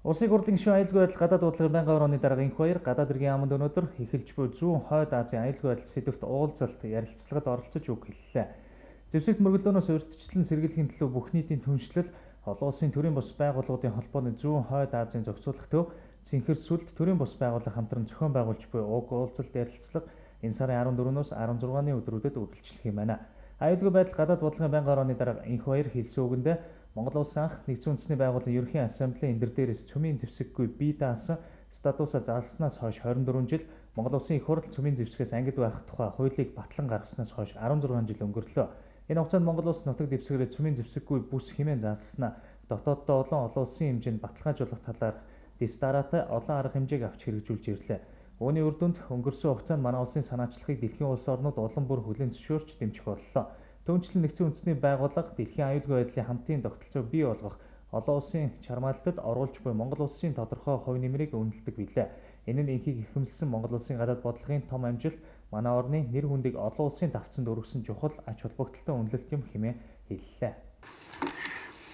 Улсын хурлын гишүүн аюулгүй байдал гадаад бодлогын байнгын орооны дарга энх баяр гадаад иргэн яамд өнөөдөр эхэлж буй зүүн хойд Азийн аюулгүй байдал сэдвт уулзалт ярилцлагад оролцож үг хэллээ. Зэвсэгт мөргөлдөөнөөс урьдчилан сэргийлэхийн төлөө бүх нийтийн түншлэл, олон улсын төрийн бус байгууллагуудын холбооны зүүн хойд Азийн зохицуулах төв, цэнхэр сүлд төрийн бус байгууллага хамтран зохион байгуулж буй уг уулзалт ярилцлага энэ сарын 14-өөс 16-ны өдрүүдэд үргэлжлэх юм байна. Аюулгүй байдал гадаад бодлогын байнгын орооны дарга энх баяр хэлсэн үгэндээ Монгол Улсын анх нэгдсэн үндэсний байгууллагын ерөнхий ассамблеийн энэ дээрээс цөмийн зэвсэггүй бие даасан статусаа залснаас хойш 24 жил, Монгол Улсын их хурл цөмийн зэвсгээс ангид байх тухай хуулийг батлан гаргаснаас хойш 16 жил өнгөрлөө. Энэ хугацаанд Монгол Улс нутаг дэвсгэрээ цөмийн зэвсэггүй бүс хэмээн зарласнаа дотооддоо олон улсын хэмжээнд баталгаажуулах талаар дистараатай олон арга хэмжээг авч хэрэгжүүлж ирлээ. Үүний үр дүнд өнгөрсөн хугацаанд манай улсын санаачлагыг дэлхийн улс орнууд улам бүр хүлээн зөвшөөрч дэмжих боллоо. Түүнчлэн нэгдсэн үндэсний байгууллага дэлхийн аюулгүй байдлын хамтын тогтолцоог бий болгох олон улсын чармаалтад оруулж буй Монгол улсын тодорхой хувь нэмрийг үнэлдэг билээ. Энэ нь инхийг эрхэмлсэн Монгол улсын гадаад бодлогын том амжилт, манай орны нэр хүндийг олон улсын давцанд өргөсөн чухал ач холбогдолтой үнэлэлт юм хэмээн хэллээ.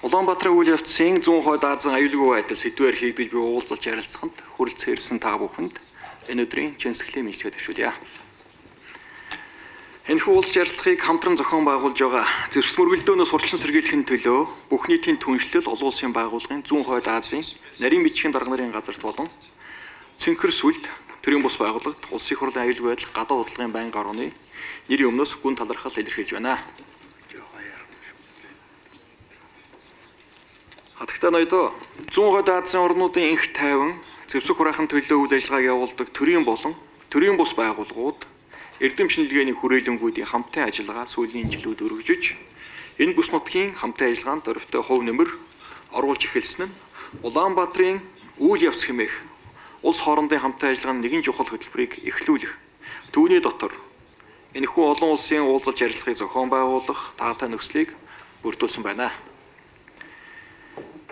Улаанбаатарын үйл явцын зүүн хойд Азийн аюулгүй байдал сэдвээр хийгдэж буй уулзалт ярилцлаганд хүрэлцээрсэн та бүхэнд энэ өдрийн чэнсгэлийн мэдлэгээ төвшүүлье. Энэхүү уулзалт ярилцлагыг хамтран зохион байгуулж байгаа зэвсэг мөргөлдөөнөөс урьдчилан сэргийлэхийн төлөө бүх нийтийн түншлэл олон улсын байгууллагын зүүн хойд Азийн нарийн бичгийн дарга нарын газарт болон цэнхэр сүлд төрийн бус байгууллагад улсын хурлын аюулгүй байдал гадаад бодлогын байнгын орооны нэрийн өмнөөс гүн талархал илэрхийлж байна. Хатагтай ноёдоо зүүн хойд Азийн орнуудын энх тайван зэвсэг хураахын төлөө үйл ажиллагааг явуулдаг төрийн болон төрийн бус байгууллагууд эрдэм шинжилгээний хүрээлэнгүүдийн хамтын ажиллагаа сүүлийн жилүүд өргөжөж энэ бүс нутгийн хамтын ажиллагаанд дөрвтэй хувь нэмэр оруулж эхэлсэн нь Улаанбаатарын үйл явц хэмээх улс хоорондын хамтын ажиллагааны нэгэн чухал хөтөлбөрийг эхлүүлэх түүний дотор энэхүү олон улсын уулзалт ярилцлагыг зохион байгуулах таатай нөхцөлийг бүрдүүлсэн байна.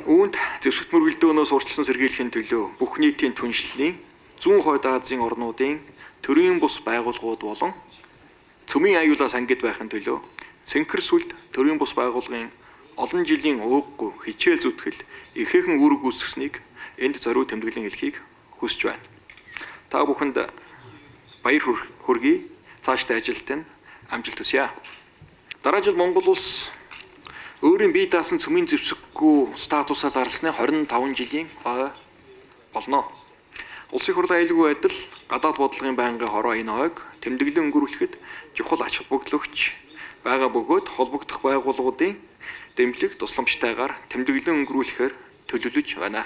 Үүнд зэвсэгт мөргөлдөөнөөс урьдчилан сэргийлэхийн төлөө бүх нийтийн түншлэлийн зүүн хойд Азийн орнуудын төрийн бус байгууллагууд болон цөмийн аюулаас ангид байхын төлөө цэнхэр сүлд төрийн бус байгууллагын олон жилийн ууггүй хичээл зүтгэл ихээхэн үүрэг үүсгэснийг энд зориуд тэмдэглэн хэлхийг хүсэж байна. Та бүхэнд баяр хүргэе. Цаашдаа ажилтанд амжилт хүсье. Дараа жил Монгол улс өөрийн бие даасан цөмийн зэвсэггүй статусаа зарласны 25 жилийн ой болно. Улсын хурлын аюулгүй байдал гадаад бодлогын байнгын хороо энэ ойг тэмдэглэн өнгөрүүлэхэд чухал ач холбогдлогч байгаа бөгөөд холбогдох байгууллагуудын дэмжлэг тусламжтайгаар тэмдэглэн өнгөрүүлэхээр төлөвлөж байна.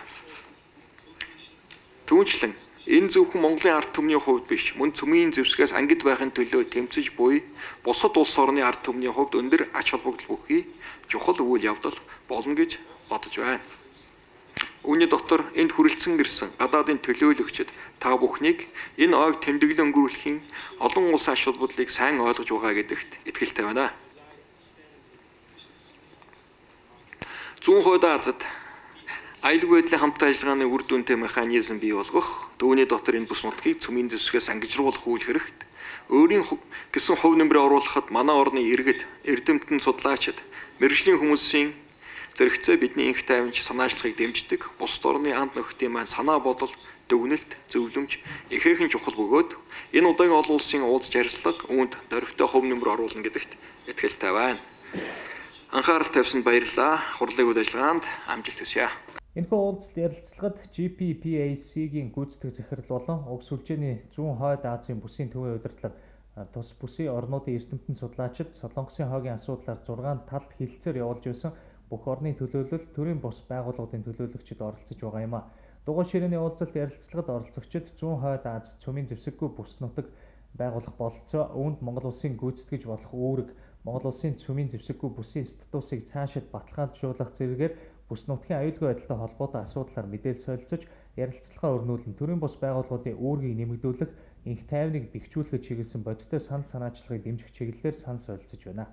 Түүнчлэн энэ зөвхөн Монголын ард түмний хувьд биш, мөн цөмийн зэвсгээс ангид байхын төлөө тэмцэж буй бусад улс орны ард түмний хувьд өндөр ач холбогдол бүхий чухал үйл явдал болно гэж бодож байна. Үүний дотор энд хүрэлцэн ирсэн гадаадын төлөөлөгчид та бүхнийг энэ ойг тэмдэглэн өнгөрүүлэхийн олон улсын ач холбогдлыг сайн ойлгож байгаа гэдэгт итгэлтэй байна. Зүүн хойд Азид аюулгүй байдлын хамтын ажиллагааны үр дүнтэй механизм бий болгох, түүний дотор энэ бүс нутгийг цөмийн зэвсгээс ангижруулах үйл хэрэгт өөрийн гэсэн хувь нэмрээ оруулахад манай орны иргэд, эрдэмтэн судлаачид, мэргэжлийн хүмүүсийн зэрэгцээ бидний энх тайванч санаачлагыг дэмждэг, бусад орны анд нөхдөийн маань санаа бодол, дүгнэлт, зөвлөмж ихээхэн чухал бөгөөд энэ удаагийн олон улсын уулзалт ярилцлага үүнд дөрвтэй хувь нэмэр оруулна гэдэгт итгэлтэй байна. Анхаарал тавьсанд баярлалаа. Хурлын үйл ажиллагаанд амжилт хүсье. Энэхүү уулзалт ярилцлагад GPPAC-гийн гүйцэтгэх захирал болон уг сүлжээний зүүн хойд Азийн бүсийн төвийн удирдлага, тус бүсийн орнуудын эрдэмтэн судлаачид Солонгосын хойгийн асуудлаар 6 талд хэлэлцээр явуулж байсан бүх орны төлөөлөл, төрийн бус байгууллагуудын төлөөлөгчид оролцож байгаа юм а. Дугуй ширээний уулзалт ярилцлагад оролцогчид зүүн хойд Аз цөмийн зэвсэггүй бүс нутаг байгуулах бололцоо, үүнд Монгол улсын гүйцэтгэж болох үүрэг, Монгол улсын цөмийн зэвсэггүй бүсийн статусыг цаашид баталгаажуулах зэрэгээр бүс нутгийн аюулгүй байдалтай холбоотой асуудлаар мэдээлэл солилцож, ярилцлагаа өрнүүлэн төрийн бус байгууллагуудын үүргийг нэмэгдүүлэх, энх тайвныг бэхжүүлэхэд чиглэсэн бодиттой санал санаачлагыг дэмжих чиглэлээр санал солилцож байна.